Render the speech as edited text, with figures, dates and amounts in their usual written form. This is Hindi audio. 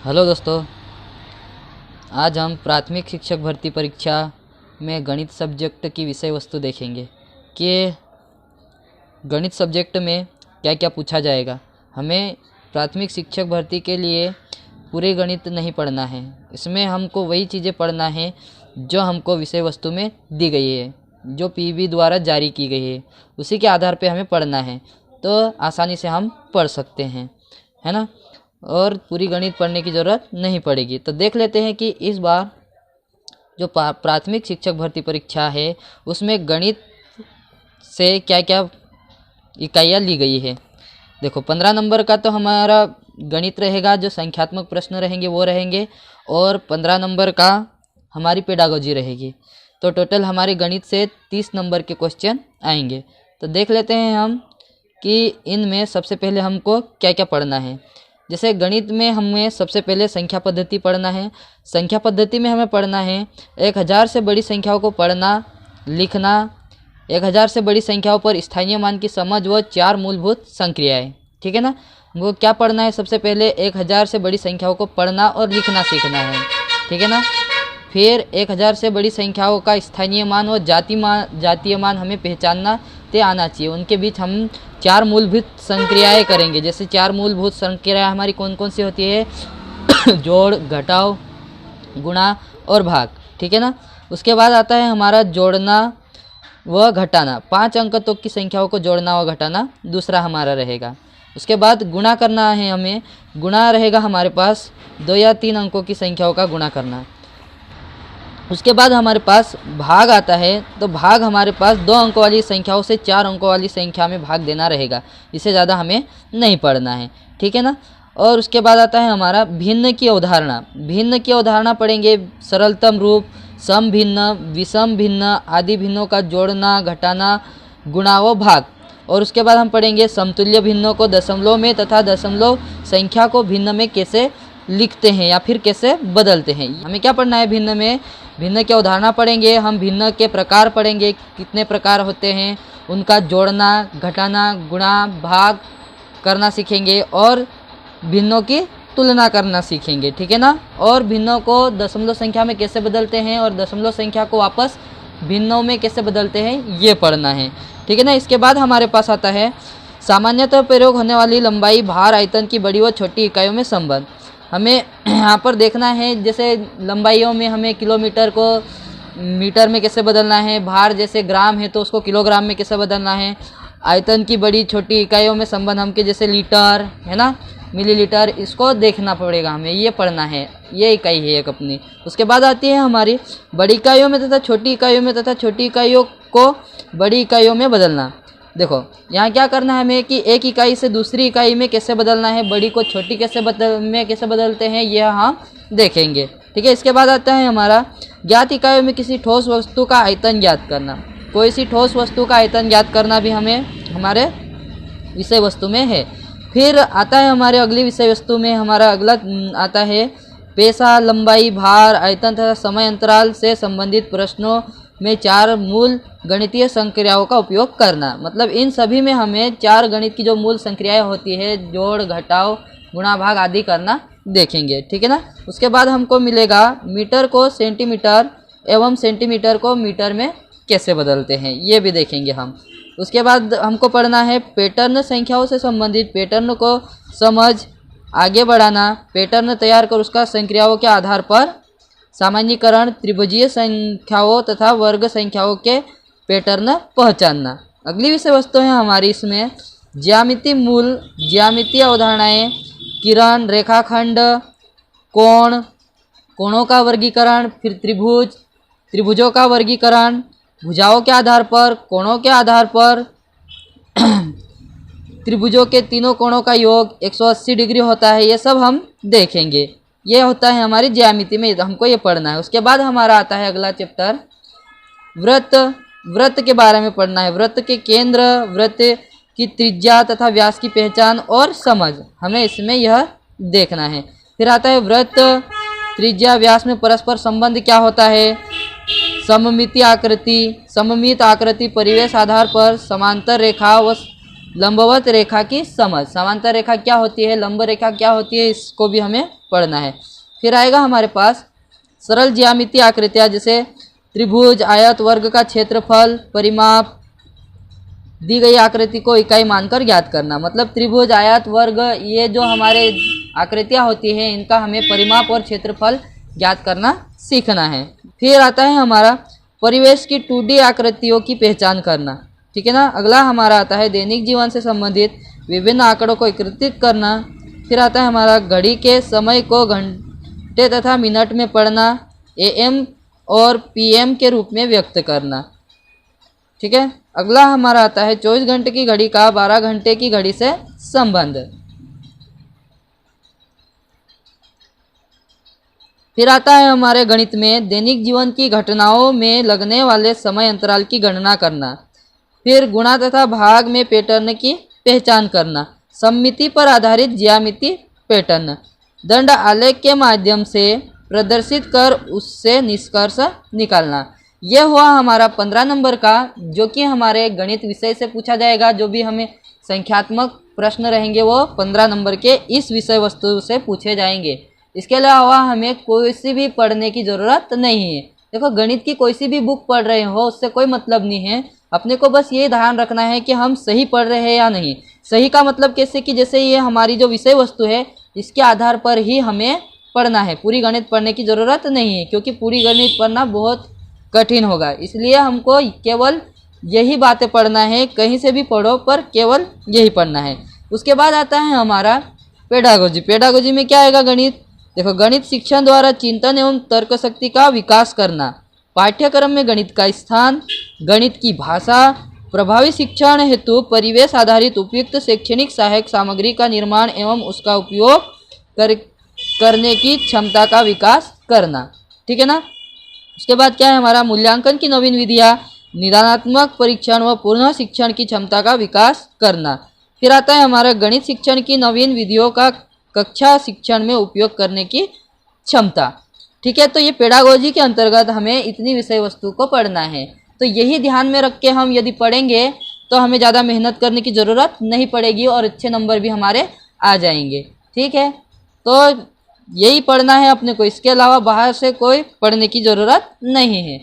हेलो दोस्तों, आज हम प्राथमिक शिक्षक भर्ती परीक्षा में गणित सब्जेक्ट की विषय वस्तु देखेंगे कि गणित सब्जेक्ट में क्या क्या पूछा जाएगा। हमें प्राथमिक शिक्षक भर्ती के लिए पूरे गणित नहीं पढ़ना है, इसमें हमको वही चीज़ें पढ़ना है जो हमको विषय वस्तु में दी गई है, जो पीबी द्वारा जारी की गई है, उसी के आधार पे हमें पढ़ना है। तो आसानी से हम पढ़ सकते हैं, है ना, और पूरी गणित पढ़ने की ज़रूरत नहीं पड़ेगी। तो देख लेते हैं कि इस बार जो प्राथमिक शिक्षक भर्ती परीक्षा है उसमें गणित से क्या क्या इकाइयाँ ली गई है। देखो, 15 नंबर का तो हमारा गणित रहेगा, जो संख्यात्मक प्रश्न रहेंगे वो रहेंगे, और 15 नंबर का हमारी पेडागोजी रहेगी। तो टोटल हमारे गणित से 30 नंबर के क्वेश्चन आएंगे। तो देख लेते हैं हम कि इनमें सबसे पहले हमको क्या क्या पढ़ना है। जैसे गणित में हमें सबसे पहले संख्या पद्धति पढ़ना है। संख्या पद्धति में हमें पढ़ना है 1000 से बड़ी संख्याओं को पढ़ना, लिखना, 1000 से बड़ी संख्याओं पर स्थानीय मान की समझ व 4 मूलभूत संक्रियाएं। ठीक है ना, वो क्या पढ़ना है, सबसे पहले 1000 से बड़ी संख्याओं को पढ़ना और लिखना सीखना है। ठीक है ना, फिर 1000 से बड़ी संख्याओं का स्थानीय मान व जातीय मान हमें पहचानना ते आना चाहिए। उनके बीच हम 4 मूलभूत संक्रियाएं करेंगे। जैसे 4 मूलभूत संक्रियाएं हमारी कौन कौन सी होती है जोड़, घटाव, गुणा और भाग। ठीक है ना, उसके बाद आता है हमारा जोड़ना व घटाना। 5 अंक तक की संख्याओं को जोड़ना व घटाना दूसरा हमारा रहेगा। उसके बाद गुणा करना है, हमें गुणा रहेगा हमारे पास 2 या 3 अंकों की संख्याओं का गुणा करना। उसके बाद हमारे पास भाग आता है, तो भाग हमारे पास 2 अंकों वाली संख्याओं से 4 अंकों वाली संख्या में भाग देना रहेगा। इससे ज़्यादा हमें नहीं पढ़ना है। ठीक है ना, और उसके बाद आता है हमारा भिन्न की अवधारणा। भिन्न की अवधारणा पढ़ेंगे, सरलतम रूप, सम भिन्न, विषम भिन्न आदि भिन्नों का जोड़ना, घटाना, गुणा व भाग। और उसके बाद हम पढ़ेंगे समतुल्य भिन्नों को दशमलव में तथा दशमलव संख्या को भिन्न में कैसे लिखते हैं या फिर कैसे बदलते हैं। हमें क्या पढ़ना है, भिन्न में भिन्न की अवधारणा पढ़ेंगे, हम भिन्न के प्रकार पढ़ेंगे, कितने प्रकार होते हैं, उनका जोड़ना, घटाना, गुणा, भाग करना सीखेंगे, और भिन्नों की तुलना करना सीखेंगे। ठीक है ना, और भिन्नों को दशमलव संख्या में कैसे बदलते हैं और दशमलव संख्या को वापस भिन्नों में कैसे बदलते हैं, ये पढ़ना है। ठीक है ना, इसके बाद हमारे पास आता है सामान्यतः प्रयोग होने वाली लंबाई, भार, आयतन की बड़ी व छोटी इकाइयों में संबंध। हमें यहाँ पर देखना है, जैसे लंबाइयों में हमें किलोमीटर को मीटर में कैसे बदलना है, भार जैसे ग्राम है तो उसको किलोग्राम में कैसे बदलना है, आयतन की बड़ी छोटी इकाइयों में संबंध हमके जैसे लीटर है ना, मिलीलीटर, इसको देखना पड़ेगा हमें, ये पढ़ना है, ये इकाई है एक अपनी। उसके बाद आती है हमारी बड़ी इकाइयों में तथा छोटी इकाइयों में तथा छोटी इकाइयों को बड़ी इकाइयों में बदलना। देखो, यहाँ क्या करना है हमें कि एक इकाई से दूसरी इकाई में कैसे बदलना है, बड़ी को छोटी कैसे बदलते हैं, यह हम देखेंगे। ठीक है, इसके बाद आता है हमारा ज्ञात इकाइयों में किसी ठोस वस्तु का आयतन ज्ञात करना। कोई सी ठोस वस्तु का आयतन ज्ञात करना भी हमें हमारे विषय वस्तु में है। फिर आता है हमारे अगली विषय वस्तु में हमारा अगला आता है पैसा, लंबाई, भार, आयतन तथा समय अंतराल से संबंधित प्रश्नों में 4 मूल गणितीय संक्रियाओं का उपयोग करना। मतलब इन सभी में हमें 4 गणित की जो मूल संक्रियाएं होती है, जोड़, घटाव, गुणा, भाग आदि करना देखेंगे। ठीक है ना, उसके बाद हमको मिलेगा मीटर को सेंटीमीटर एवं सेंटीमीटर को मीटर में कैसे बदलते हैं, ये भी देखेंगे हम। उसके बाद हमको पढ़ना है पैटर्न, संख्याओं से संबंधित पैटर्न को समझ आगे बढ़ाना, पैटर्न तैयार कर उसका संक्रियाओं के आधार पर सामान्यीकरण, त्रिभुजीय संख्याओं तथा वर्ग संख्याओं के पैटर्न पहचानना। अगली विषय वस्तु है हमारी इसमें ज्यामिति मूल, ज्यामितीय अवधारणाएं, किरण, रेखाखंड, कोण, कोणों का वर्गीकरण, फिर त्रिभुज, त्रिभुजों का वर्गीकरण, भुजाओं के आधार पर, कोणों के आधार पर त्रिभुजों के तीनों कोणों का योग 180 डिग्री होता है, ये सब हम देखेंगे। ये होता है हमारी ज्यामिति में, हमको ये पढ़ना है। उसके बाद हमारा आता है अगला चैप्टर वृत्त। वृत्त के बारे में पढ़ना है, वृत्त के केंद्र, वृत्त की त्रिज्या तथा व्यास की पहचान और समझ, हमें इसमें यह देखना है। फिर आता है वृत्त, त्रिज्या, व्यास में परस्पर संबंध क्या होता है, सममिति आकृति, सममित आकृति परिवेश आधार पर समांतर रेखा व लंबवत रेखा की समझ, समांतर रेखा क्या होती है, लंब रेखा क्या होती है, इसको भी हमें पढ़ना है। फिर आएगा हमारे पास सरल ज्यामितीय आकृतियाँ, जैसे त्रिभुज, आयत, वर्ग का क्षेत्रफल, परिमाप, दी गई आकृति को इकाई मानकर ज्ञात करना। मतलब त्रिभुज, आयत, वर्ग, ये जो हमारे आकृतियाँ होती हैं, इनका हमें परिमाप और क्षेत्रफल ज्ञात करना सीखना है। फिर आता है हमारा परिवेश की 2D आकृतियों की पहचान करना, ठीक है ना। अगला हमारा आता है दैनिक जीवन से संबंधित विभिन्न आंकड़ों को एकत्रित करना। फिर आता है हमारा घड़ी के समय को घंटे तथा मिनट में पढ़ना, AM और PM के रूप में व्यक्त करना, ठीक है। अगला हमारा आता है 24 घंटे की घड़ी का 12 घंटे की घड़ी से संबंध। फिर आता है हमारे गणित में दैनिक जीवन की घटनाओं में लगने वाले समय अंतराल की गणना करना। फिर गुणा तथा भाग में पैटर्न की पहचान करना, सममिति पर आधारित ज्यामिति पैटर्न, दंड आलेख के माध्यम से प्रदर्शित कर उससे निष्कर्ष निकालना। यह हुआ हमारा 15 नंबर का, जो कि हमारे गणित विषय से पूछा जाएगा। जो भी हमें संख्यात्मक प्रश्न रहेंगे वो 15 नंबर के इस विषय वस्तु से पूछे जाएंगे। इसके अलावा हमें कोई सी भी पढ़ने की ज़रूरत नहीं है। देखो, गणित की कोई सी भी बुक पढ़ रहे हो उससे कोई मतलब नहीं है। अपने को बस ये ध्यान रखना है कि हम सही पढ़ रहे हैं या नहीं। सही का मतलब कैसे कि जैसे ये हमारी जो विषय वस्तु है इसके आधार पर ही हमें पढ़ना है। पूरी गणित पढ़ने की ज़रूरत नहीं है, क्योंकि पूरी गणित पढ़ना बहुत कठिन होगा। इसलिए हमको केवल यही बातें पढ़ना है, कहीं से भी पढ़ो पर केवल यही पढ़ना है। उसके बाद आता है हमारा पेडागोजी। पेडागोजी में क्या आएगा? गणित। देखो, गणित शिक्षण द्वारा चिंतन एवं तर्क शक्ति का विकास करना, पाठ्यक्रम में गणित का स्थान, गणित की भाषा, प्रभावी शिक्षण हेतु परिवेश आधारित उपयुक्त शैक्षणिक सहायक सामग्री का निर्माण एवं उसका उपयोग करने की क्षमता का विकास करना, ठीक है ना। उसके बाद क्या है हमारा मूल्यांकन की नवीन विधियाँ, निदानात्मक परीक्षण व पुनः शिक्षण की क्षमता का विकास करना। फिर आता है हमारा गणित शिक्षण की नवीन विधियों का कक्षा शिक्षण में उपयोग करने की क्षमता, ठीक है। तो ये पेडागोजी के अंतर्गत हमें इतनी विषय वस्तु को पढ़ना है। तो यही ध्यान में रख के हम यदि पढ़ेंगे तो हमें ज़्यादा मेहनत करने की ज़रूरत नहीं पड़ेगी और अच्छे नंबर भी हमारे आ जाएंगे, ठीक है। तो यही पढ़ना है अपने को, इसके अलावा बाहर से कोई पढ़ने की ज़रूरत नहीं है।